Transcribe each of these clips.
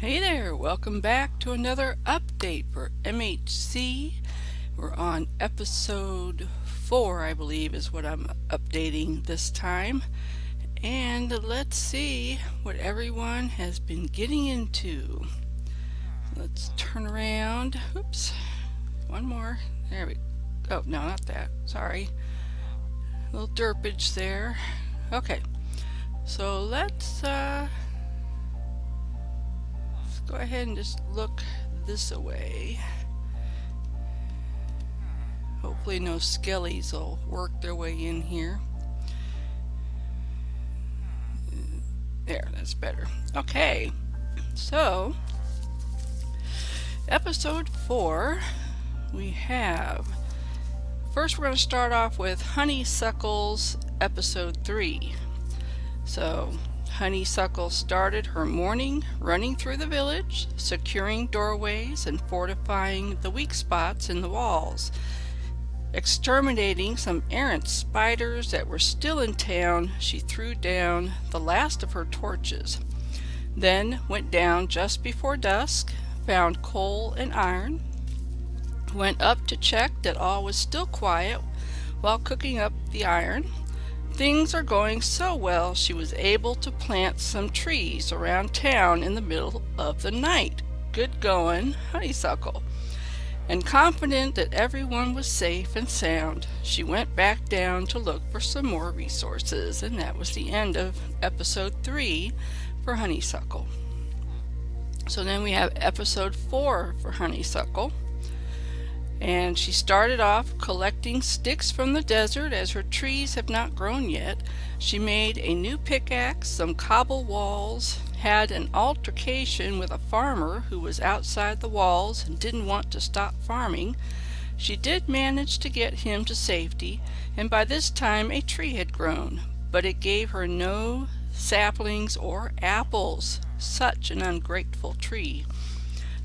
Hey there, welcome back to another update for MHC. We're on episode 4, I believe, is what I'm updating this time. And let's see what everyone has been getting into. Let's turn around. Oops, one more. There we go. Oh, no, not that. Sorry. A little derpage there. Okay, so let's go ahead and just look this way. Hopefully no skellies will work their way in here. There, that's better. Okay, so episode 4, we have, first we're going to start off with Honeysuckle's episode 3. So Honeysuckle started her morning running through the village, securing doorways and fortifying the weak spots in the walls. Exterminating some errant spiders that were still in town, she threw down the last of her torches. Then went down just before dusk, found coal and iron, went up to check that all was still quiet while cooking up the iron. Things are going so well she was able to plant some trees around town in the middle of the night. Good going, Honeysuckle. And confident that everyone was safe and sound, she went back down to look for some more resources, and that was the end of episode 3 for Honeysuckle. So then we have episode 4 for Honeysuckle. And she started off collecting sticks from the desert as her trees have not grown yet. She made a new pickaxe, some cobble walls, had an altercation with a farmer who was outside the walls and didn't want to stop farming. She did manage to get him to safety, and by this time a tree had grown, but it gave her no saplings or apples. Such an ungrateful tree.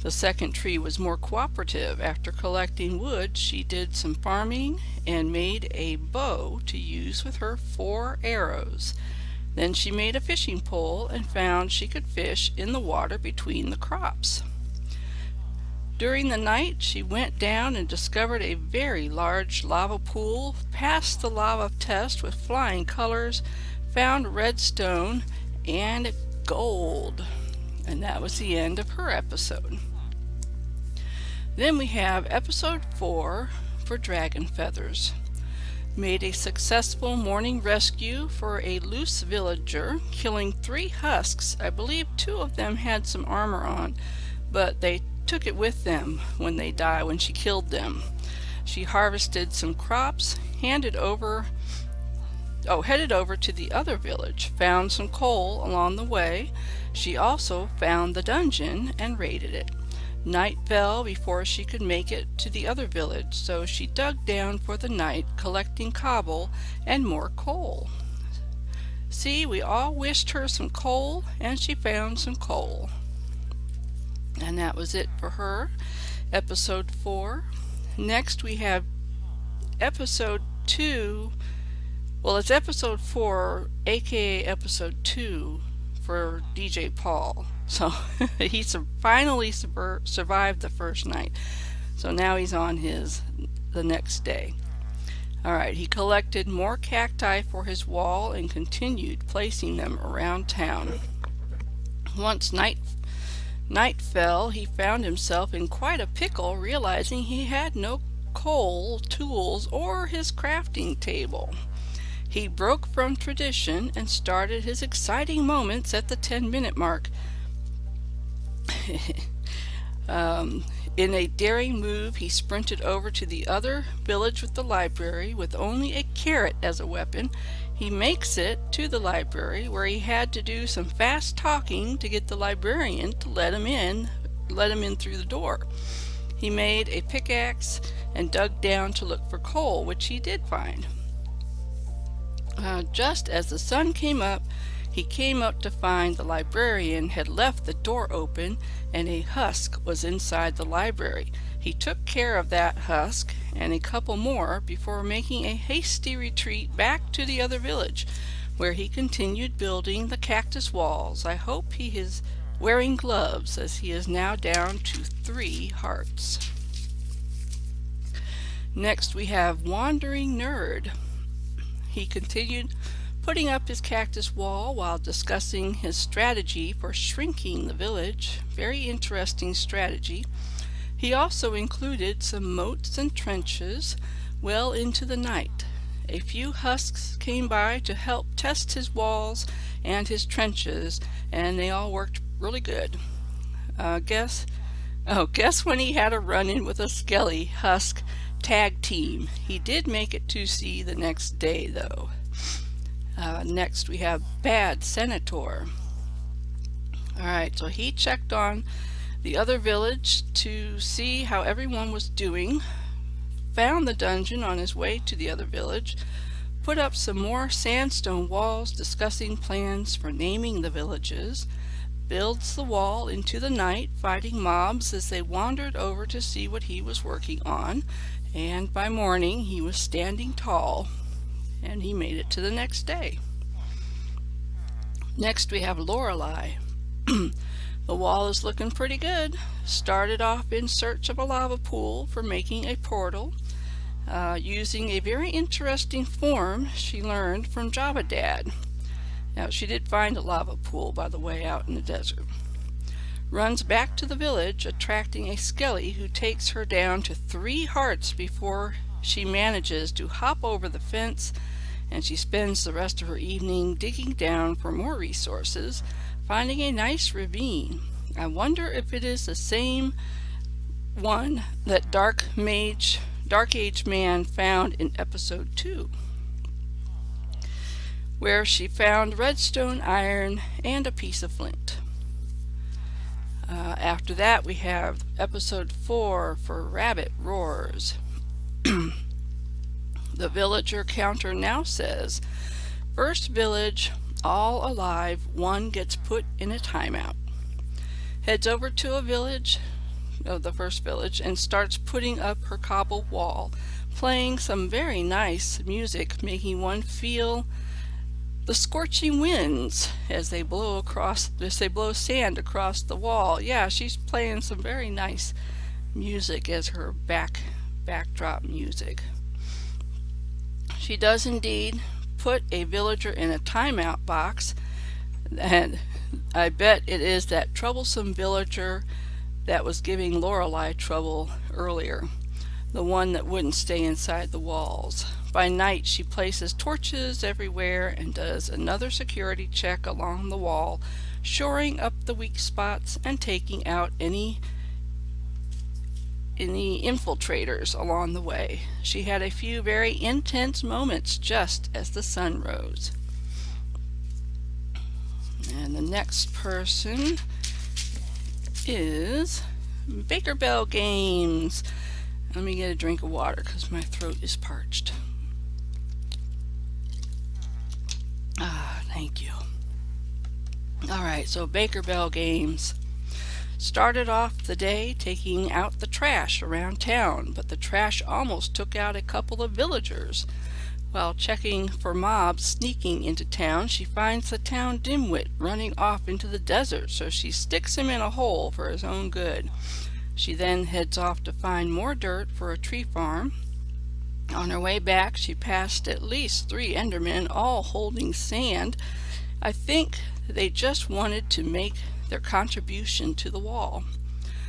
The second tree was more cooperative. After collecting wood, she did some farming and made a bow to use with her 4 arrows. Then she made a fishing pole and found she could fish in the water between the crops. During the night, she went down and discovered a very large lava pool, passed the lava test with flying colors, found redstone and gold. And that was the end of her episode. Then we have episode 4 for Dragon Feathers. Made a successful morning rescue for a loose villager, killing 3 husks. I believe 2 of them had some armor on, but they took it with them when they died, when she killed them. She harvested some crops, headed over to the other village, found some coal along the way. She also found the dungeon and raided it. Night fell before she could make it to the other village, so she dug down for the night, collecting cobble and more coal. See, we all wished her some coal, and she found some coal. And that was it for her, episode 4. Next we have episode 2. Well, it's episode 4, aka episode 2, for DJ Paul. So he finally survived the first night. So now he's on the next day. Alright, he collected more cacti for his wall and continued placing them around town. Once night fell, he found himself in quite a pickle, realizing he had no coal, tools, or his crafting table. He broke from tradition and started his exciting moments at the 10-minute mark. In a daring move, he sprinted over to the other village with the library with only a carrot as a weapon. He makes it to the library, where he had to do some fast talking to get the librarian to let him in through the door. He made a pickaxe and dug down to look for coal, which he did find. Just as the sun came up, he came up to find the librarian had left the door open and a husk was inside the library. He took care of that husk and a couple more before making a hasty retreat back to the other village, where he continued building the cactus walls. I hope he wearing gloves, as he is now down to 3 hearts. Next we have Wandering Nerd. He continued putting up his cactus wall while discussing his strategy for shrinking the village. Very interesting strategy. He also included some moats and trenches well into the night. A few husks came by to help test his walls and his trenches, and they all worked really good. Guess when he had a run-in with a skelly husk tag team. He did make it to sea the next day, though. Next we have Bad Senator. Alright, so he checked on the other village to see how everyone was doing, found the dungeon on his way to the other village, put up some more sandstone walls discussing plans for naming the villages, builds the wall into the night fighting mobs as they wandered over to see what he was working on, and by morning he was standing tall, and he made it to the next day. Next we have Lorelei. The wall is looking pretty good. Started off in search of a lava pool for making a portal, using a very interesting form she learned from Java Dad. Now she did find a lava pool, by the way, out in the desert. Runs back to the village, attracting a skelly who takes her down to 3 hearts before she manages to hop over the fence, and she spends the rest of her evening digging down for more resources, finding a nice ravine. I wonder if it is the same one that Dark Age Man found in episode 2, where she found redstone iron and a piece of flint. After that we have episode 4 for Rabbit Roars. The villager counter now says, first village, all alive, 1 gets put in a timeout. Heads over to a village, the first village, and starts putting up her cobble wall, playing some very nice music, making one feel the scorching winds as they blow sand across the wall. Yeah, she's playing some very nice music as her backdrop music. She does indeed put a villager in a timeout box, and I bet it is that troublesome villager that was giving Lorelei trouble earlier, the one that wouldn't stay inside the walls. By night she places torches everywhere and does another security check along the wall, shoring up the weak spots and taking out any infiltrators along the way. She had a few very intense moments just as the sun rose. And the next person is Baker Bell Games. Let me get a drink of water because my throat is parched. Thank you. Alright, so Baker Bell Games started off the day taking out the trash around town, but the trash almost took out a couple of villagers. While checking for mobs sneaking into town, she finds the town dimwit running off into the desert, so she sticks him in a hole for his own good. She then heads off to find more dirt for a tree farm. On her way back, she passed at least 3 Endermen, all holding sand. I think they just wanted to make their contribution to the wall.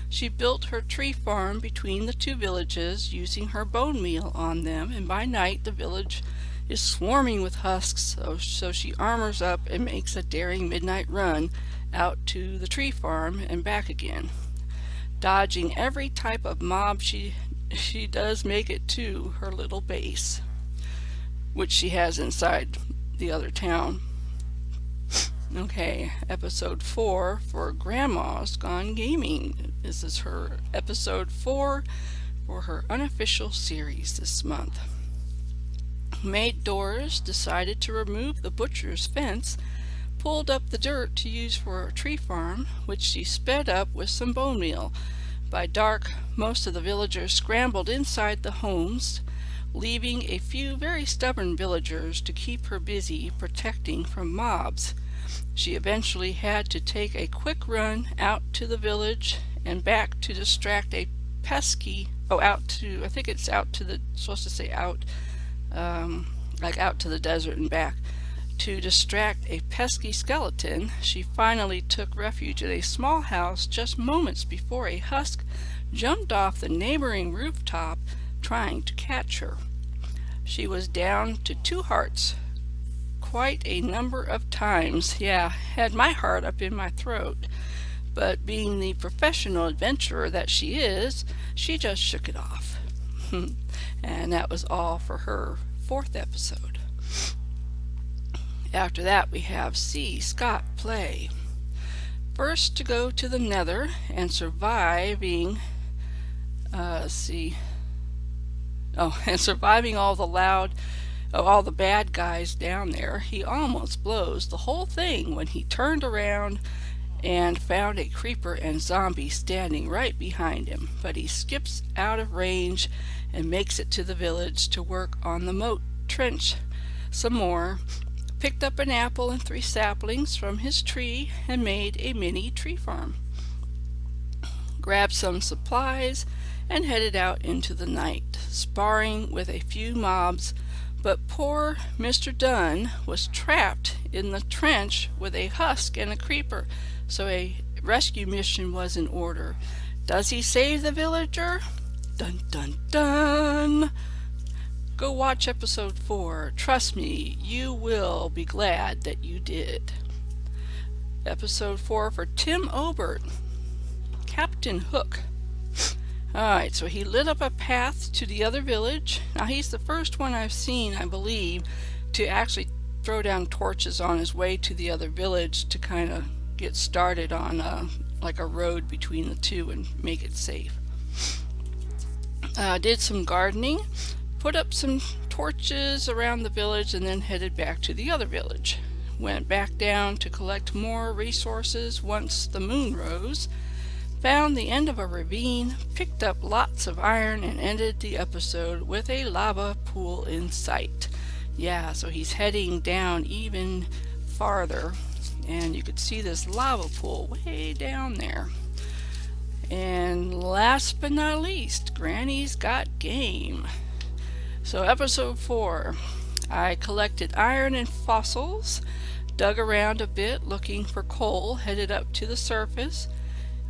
She built her tree farm between the 2 villages using her bone meal on them, and by night the village is swarming with husks, so she armors up and makes a daring midnight run out to the tree farm and back again. Dodging every type of mob, she does make it to her little base, which she has inside the other town. Okay, episode 4 for Grandma's Gone Gaming. This is her episode 4 for her unofficial series this month. Maid Doris decided to remove the butcher's fence, pulled up the dirt to use for a tree farm, which she sped up with some bone meal. By dark, most of the villagers scrambled inside the homes, leaving a few very stubborn villagers to keep her busy protecting from mobs. She eventually had to take a quick run out to the village and back to distract a pesky, I think it's supposed to say out, like out to the desert and back. To distract a pesky skeleton, she finally took refuge at a small house just moments before a husk jumped off the neighboring rooftop trying to catch her. She was down to 2 hearts quite a number of times. Yeah, had my heart up in my throat. But being the professional adventurer that she is, she just shook it off. And that was all for her 4th episode. After that, we have C. Scott Play. First to go to the Nether and surviving surviving all the bad guys down there, he almost blows the whole thing when he turned around and found a creeper and zombie standing right behind him. But he skips out of range and makes it to the village to work on the moat trench some more, picked up an apple and 3 saplings from his tree and made a mini tree farm, grabbed some supplies and headed out into the night, sparring with a few mobs. But poor Mr. Dunn was trapped in the trench with a husk and a creeper, so a rescue mission was in order. Does he save the villager? Dun dun dun! Go watch episode 4. Trust me, you will be glad that you did. Episode 4 for Tim Obert, Captain Hook. Alright, so he lit up a path to the other village. Now he's the first one I've seen, I believe, to actually throw down torches on his way to the other village to kind of get started on like a road between the two and make it safe. Did some gardening, put up some torches around the village, and then headed back to the other village. Went back down to collect more resources once the moon rose. Found the end of a ravine, picked up lots of iron, and ended the episode with a lava pool in sight. Yeah, so he's heading down even farther, and you could see this lava pool way down there. And last but not least, Granny's Got Game. So episode 4, I collected iron and fossils, dug around a bit looking for coal, headed up to the surface.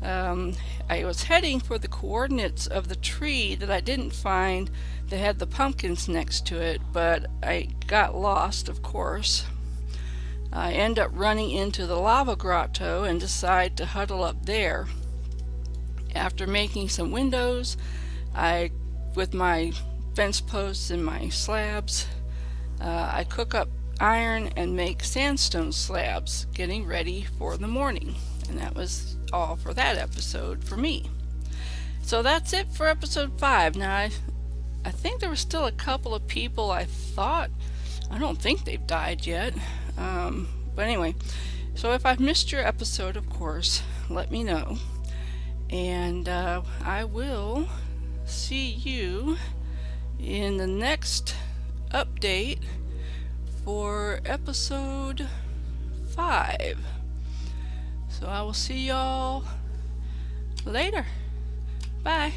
I was heading for the coordinates of the tree that I didn't find that had the pumpkins next to it, but I got lost, of course. I end up running into the lava grotto and decide to huddle up there. After making some windows, with my fence posts and my slabs, I cook up iron and make sandstone slabs, getting ready for the morning. And that was all for that episode for me. So that's it for episode 5. Now I think there were still a couple of people I don't think they've died yet. But anyway, so if I've missed your episode, of course, let me know. And I will see you in the next update for episode 5. So I will see y'all later. Bye.